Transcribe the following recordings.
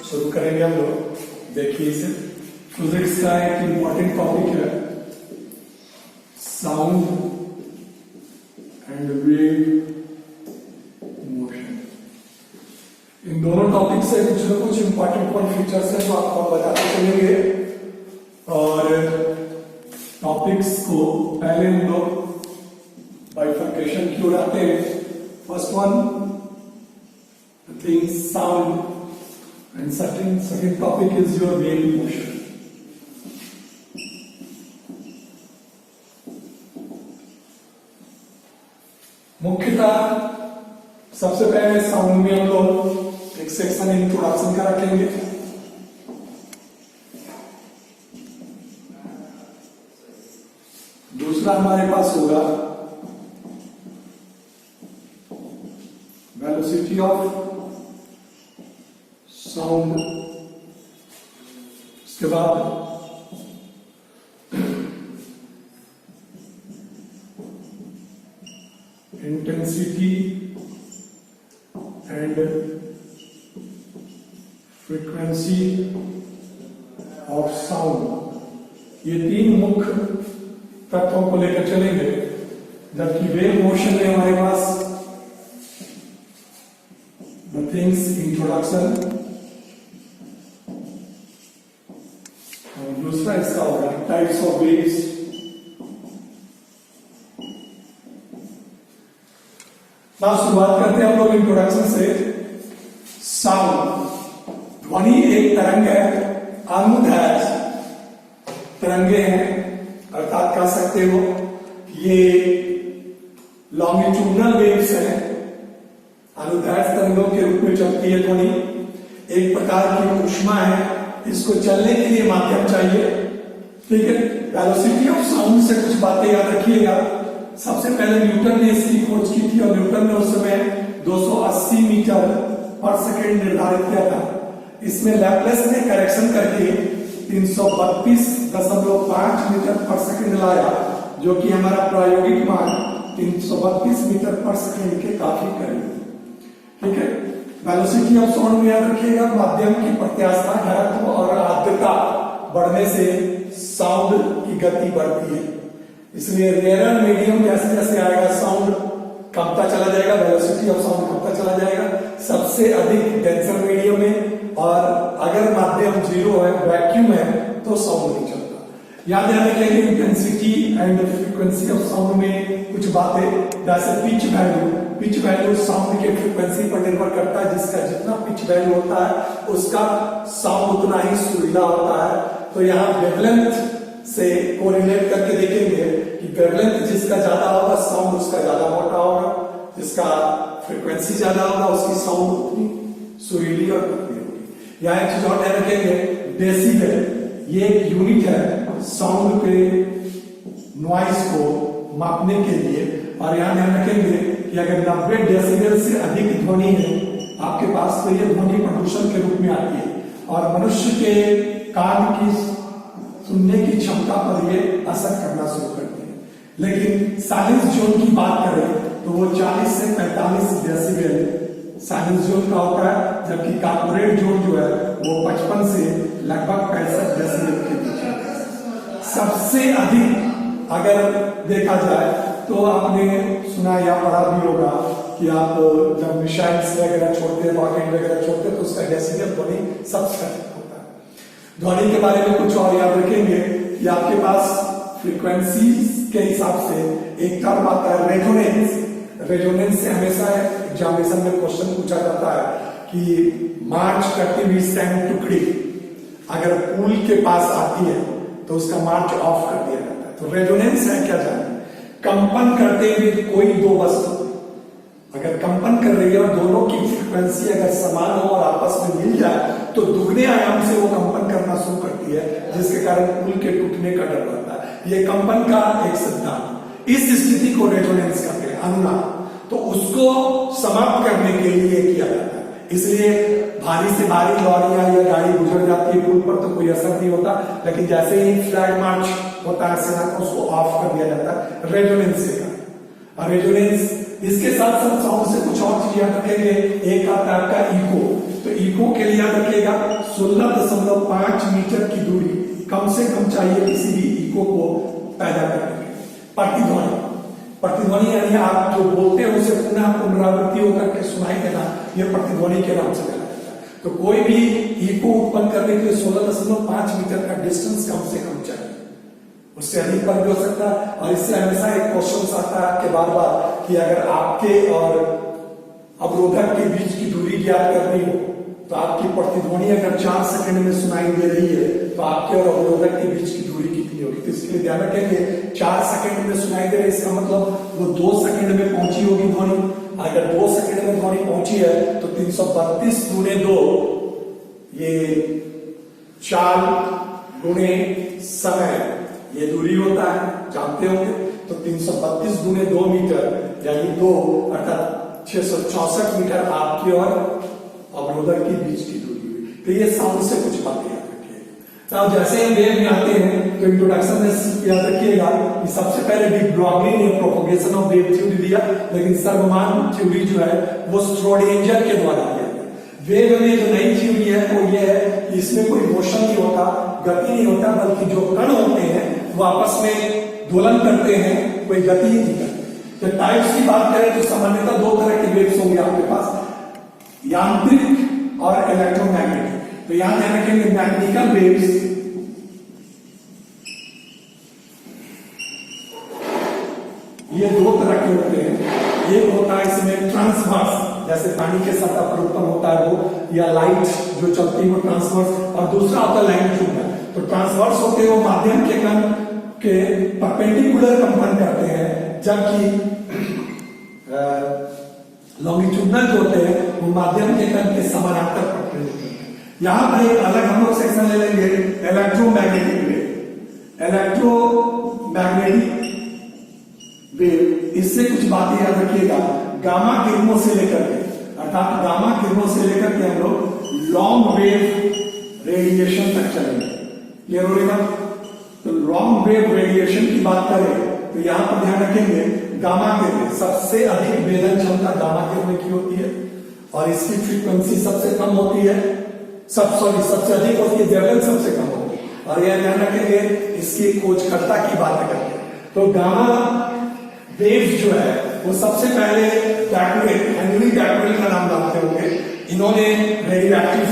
शुरू करेंगे हम लोग। देखिए इसे, फिजिक्स का एक इंपॉर्टेंट टॉपिक है साउंड एंड वेव मोशन। इन दोनों टॉपिक से कुछ न कुछ इंपॉर्टेंट फीचर्स हैं जो आपको हम बताते चलेंगे। और टॉपिक्स को पहले हम लोग बाइफर्केशन की ओर आते हैं। First one thing sound and second topic is your wave motion. मुख्यतः सबसे पहले साउंड में हम लोग एक सेक्शन इंट्रोडक्शन का रखेंगे। दूसरा हमारे पास होगा वेलोसिटी ऑफ साउंड। उसके बाद intensity and frequency of sound. ये तीन मुख्य तत्वों को लेकर चलेंगे। जबकि वेव मोशन में हमारे पास द थिंग्स इंट्रोडक्शन, दूसरा इसका होगा टाइप्स ऑफ वेव्स, ना शुरुआत करते हैं हम लोग इंट्रोडक्शन से। साउंड, ध्वनि एक तरंग है, अनुदैर्घ्य तरंगे हैं, अर्थात कह सकते हो ये लॉन्गिट्यूडनल वेव्स हैं। अनुदैर्घ्य तरंगों के रूप में चलती है ध्वनि, एक प्रकार की ऊष्मा है, इसको चलने के लिए माध्यम चाहिए। ठीक है, वेलोसिटी ऑफ साउंड से कुछ बातें याद रखिएगा। सबसे पहले न्यूटन ने इसकी खोज की थी और न्यूटन ने उस समय 280 मीटर पर सेकेंड निर्धारित किया था। इसमें लैप्लेस ने करेक्शन करके 332.5 मीटर पर सेकेंड लाया, जो कि हमारा प्रायोगिक मान 332 मीटर पर सेकेंड के काफी करीब। ठीक है, वेलोसिटी ऑफ साउंड में याद रखिएगा, माध्यम की प्रत्यास्था, घनत्व और आर्द्रता बढ़ने से साउंड की गति बढ़ती है। इसलिए रेयर मीडियम जैसे जैसे आएगा साउंड कमता चला जाएगा, वेलोसिटी ऑफ साउंड कमता चला जाएगा। सबसे अधिक डेंसर मीडियम में, और अगर माध्यम जीरो है, वैक्यूम है, तो साउंड नहीं चलता। याद रखेंगे intensity and frequency of sound में कुछ बातें, जैसे pitch value. Pitch value sound के फ्रीक्वेंसी पर निर्भर करता है, जिसका जितना पिच वैल्यू होता है उसका साउंड उतना ही सुरीला होता है। तो यहाँ वेवलेंथ से कोरिलेट करके देखेंगे कि वेवलेंथ जिसका ज्यादा होगा साउंड उसका ज्यादा मोटा होगा, जिसका फ्रीक्वेंसी ज्यादा होगा उसकी साउंड उतनी सुरीली और पतली होगी। यहाँ एक चीज और ध्यान रखेंगे, डेसिबल ये एक यूनिट है साउंड के नॉइस को मापने के लिए। और यहाँ ध्यान रखेंगे कि अगर 90 डेसिबल से अधिक ध्वनि है आपके पास, तो ये ध्वनि प्रदूषण के रूप में आती है और मनुष्य के कान की सुनने की क्षमता पर ये असर करना शुरू करती है। लेकिन साइलेंस जोन की बात करें तो वो 40 से 45 डेसिबल साइलेंस जोन का होता है, जबकि कॉर्पोरेट जोन जो है वो 55 से लगभग 65 डेसिबल के बीच है। सबसे अधिक अगर देखा जाए तो आपने सुना या पढ़ा भी होगा कि आप जब मिसाइल्स वगैरह छोड़ते हैं, रॉकेट वगैरह छोड़ते हैं, तो उसका डेसिबल ध्वनि सबसे अधिक होता है। ध्वनि के बारे में कुछ और याद रखेंगे कि आपके पास फ्रीक्वेंसी के हिसाब से एक टर्म आता है रेजोनेंस। रेजोनेंस से हमेशा एग्जामिनेशन में क्वेश्चन पूछा जाता है कि मार्च करती हुई सैंड टुकड़ी अगर पूल के पास आती है तो उसका मार्च ऑफ कर दिया जाता है। तो रेजोनेंस है क्या जाने, कंपन करते हुए कोई दो वस्तु अगर कंपन कर रही है और दोनों की फ्रीक्वेंसी अगर समान हो और आपस में मिल जाए तो दुगने आयाम से वो कंपन करना शुरू करती है, जिसके कारण पुल के टूटने का डर रहता है। ये कंपन का एक सिद्धांत, इस स्थिति को रेजोनेंस कहते हैं, अनुनाद। तो उसको समाप्त करने के लिए किया जाता है। इसलिए भारी से भारी लॉरियां या गाड़ी गुजर जाती है पुल पर तो कोई असर नहीं होता, लेकिन जैसे ही फ्लैग मार्च होता है सेना का, उसको ऑफ कर दिया जाता है रेजोनेंस से। रेजोनेंस इसके साथ साथ साउंड से कुछ और चीज याद रखेंगे। एक आता है आपका इको, तो इको के लिए याद रखिएगा 16.5 मीटर की दूरी कम से कम चाहिए किसी भी इको को पैदा करने के लिए। प्रतिध्वनि यानी आप जो बोलते हैं उसे पुनः पुनरावृत्ति होकर के सुनाई देना, यह प्रतिध्वनि के नाम से जाना जाता है। तो कोई भी इको उत्पन्न करने के लिए 16.5 मीटर का डिस्टेंस कम से कम चाहिए, उससे अधिक पर भी हो सकता है। और इससे हमेशा एक क्वेश्चन आता है आपके बार बार कि अगर आपके और अवरोधक के बीच की दूरी ज्ञात करनी हो तो आपकी प्रतिध्वनि अगर 4 सेकंड में सुनाई दे रही है तो आपके और अवरोधक के बीच की दूरी कितनी होगी। तो इसके लिए ध्यान रखेंगे 4 सेकंड में सुनाई दे रही है, इसका मतलब वो 2 सेकंड में पहुंची होगी ध्वनि। अगर 2 सेकंड में ध्वनि पहुंची है तो 332 गुणे 2 ये 4 गुणे समय ये दूरी होता है, जानते होंगे। तो 332 गुणे 2 मीटर यानी 2 अर्थात 664 मीटर आपकी और अवरोधक के बीच की दूरी हुई। तो ये साउंड से कुछ बातें याद रखिएगा। अब जैसे हम वेव में आते हैं तो इंट्रोडक्शन में याद रखिएगा कि सबसे पहले डी ब्रॉगली ने प्रोपगेशन ऑफ वेव थ्योरी दिया, लेकिन सर्वमान थ्योरी जो है वो श्रोडिंगर के द्वारा दिया गया। वेव में जो नई थ्योरी है वो ये है कि इसमें कोई मोशन नहीं होता, गति नहीं होता, बल्कि जो कण होते हैं वो आपस में दोलन करते हैं, कोई गति ही नहीं करते। तो टाइप्स की बात करें तो सामान्यतः 2 तरह के वेव्स होंगे आपके पास, यांत्रिक और इलेक्ट्रोमैग्नेटिक। तो यहां ध्यान रखेंगे मैग्नेटिकल वेव्स ये 2 तरह के होते हैं। एक होता है इसमें ट्रांसवर्स, जैसे पानी के सतह पर उत्पन्न होता है वो, या लाइट जो चलती है वो ट्रांसवर्स, और दूसरा होता है लैंगिट्यूडनल। तो ट्रांसवर्स होते हैं वो माध्यम के कण के परपेंडिकुलर कंपन करते हैं, जबकि लॉन्गिट्यूडनल जो होते हैं वो माध्यम के कण के समानांतर पट्टे होते हैं। यहां पर एक अलग हम लोग सेक्शन ले लेंगे इलेक्ट्रोमैग्नेटिक वेव। इलेक्ट्रोमैग्नेटिक वेव, इससे कुछ बातें याद रखिएगा। गामा किरणों से लेकर के, अर्थात गामा किरणों से लेकर के हम लोग लॉन्ग वेव रेडिएशन तक चलेंगे। क्लियर हो रहेगा? तो लॉन्ग वेव रेडिएशन की बात करें तो यहां पर ध्यान रखेंगे गामा किरणें, सबसे अधिक वेदन क्षमता गामा किरणें की होती है और इसकी फ्रीक्वेंसी सबसे कम होती है, सबसे अधिक होती है, वेवलेंथ सबसे कम होती है। और यह ध्यान रखेंगे इसकी खोजकर्ता की बात करेंगे तो गामा वेव्स जो है वो सबसे पहले हेनरी बैक्यूरेल का नाम जानते होंगे, इन्होंने रेडियोएक्टिव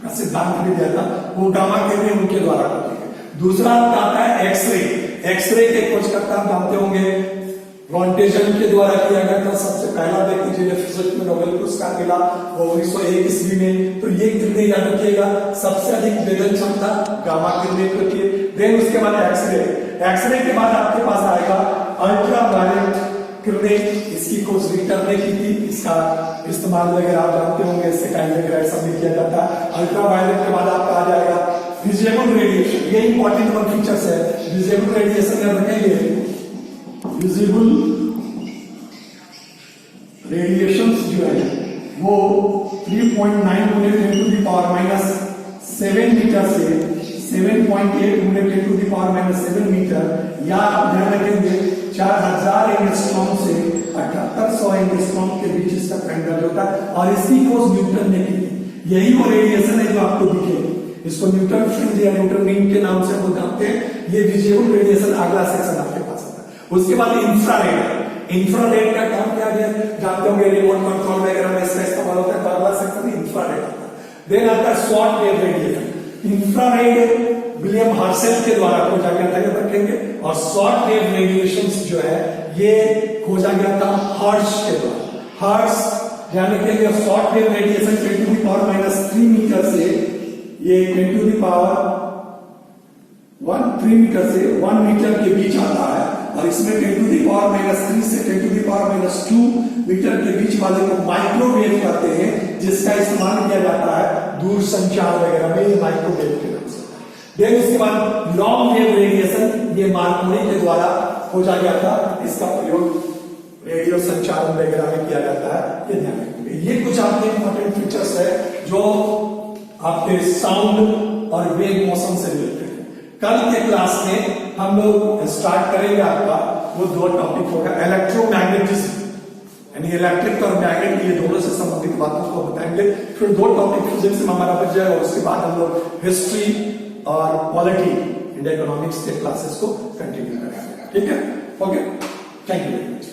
का सिद्धांत भी दिया था, वो गामा किरणें उनके द्वारा होती है। दूसरा आता है एक्सरे। एक्सरे के खोजकर्ता आप जानते होंगे रॉन्टेजन के द्वारा किया गया था, सबसे पहला व्यक्ति जिन्हें फिजिक्स में नोबेल पुरस्कार मिला वो 1901 ईस्वी में। तो ये किरणें याद रखिएगा सबसे अधिक वेदन क्षमता गामा किरणें की होती है। देन उसके बाद एक्सरे, एक्सरे के बाद आपके पास आएगा अल्ट्रावायलेट किरणें, इसकी खोज रिटर ने की थी, इसका इस्तेमाल वगैरह आप जानते होंगे, इससे काइल वगैरह सब भी किया जाता है। अल्ट्रावायलेट के बाद आपका आ जाएगा विजिबल रेडिएशन, ये इंपॉर्टेंट वन फीचर्स है। विजिबल रेडिएशन याद रखेंगे, विजिबल रेडिएशंस जो है वो 3.9 गुने 10⁻⁷ मीटर से 7.8 गुने 10⁻⁷ मीटर, या आप ध्यान रखेंगे 4000 एंगस्ट्रॉम से 7800 एंगस्ट्रॉम के बीच इसका टाइम होता है। और इसकी खोज न्यूटन ने की थी। यही वो रेडिएशन है जो आपको दिखे, इसको न्यूटन फ्रिंज या न्यूटन रिंग के नाम से वो जानते हैं। ये विजिबल रेडिएशन अगला सेक्शन आपके पास आता है। उसके बाद इंफ्रारेड, इंफ्रारेड का काम क्या है जानते होंगे, रिमोट कंट्रोल वगैरह में इसका इस्तेमाल होता है। तो अगला सेक्शन इंफ्रारेड आता है। देन आता है short wave radiation. Infrared William Herschel के द्वारा खोजा गया था, याद रखेंगे। और शॉर्ट वेव रेडिएशन जो है ये खोजा गया था हर्ट्ज के द्वारा। हर्ट्ज ध्यान रखेंगे, शॉर्ट वेव रेडिएशन 10⁻³ मीटर से ये 10⁻⁴ मीटर से 1 मीटर के बीच आता है। और इसमें 10⁻³ से 10⁻² मीटर के बीच वाले को माइक्रोवेव कहते हैं, जिसका इस्तेमाल किया जाता है दूर संचार वगैरह में, माइक्रोवेव के नाम से। देन उसके बाद लॉन्ग वेव रेडिएशन, ये मार्कोनी के द्वारा खोजा गया था, इसका प्रयोग रेडियो संचारण वगैरह में किया जाता है, ये ध्यान रखेंगे। ये कुछ आपके इंपॉर्टेंट फीचर्स है जो आपके साउंड और वेव मोशन से रिलेटेड है। कल के क्लास में हम लोग स्टार्ट करेंगे, आपका वो 2 टॉपिक होगा, इलेक्ट्रोमैग्नेटिज्म। यानी इलेक्ट्रिक टर्म में आएंगे, ये दोनों से संबंधित बातों को बताएंगे। फिर 2 टॉपिक फिजिक्स में हमारा बच जाएगा, उसके बाद हम लोग हिस्ट्री और पॉलिटी इंडिया इकोनॉमिक्स के क्लासेस को कंटिन्यू करेंगे। ठीक है, okay, thank you very much.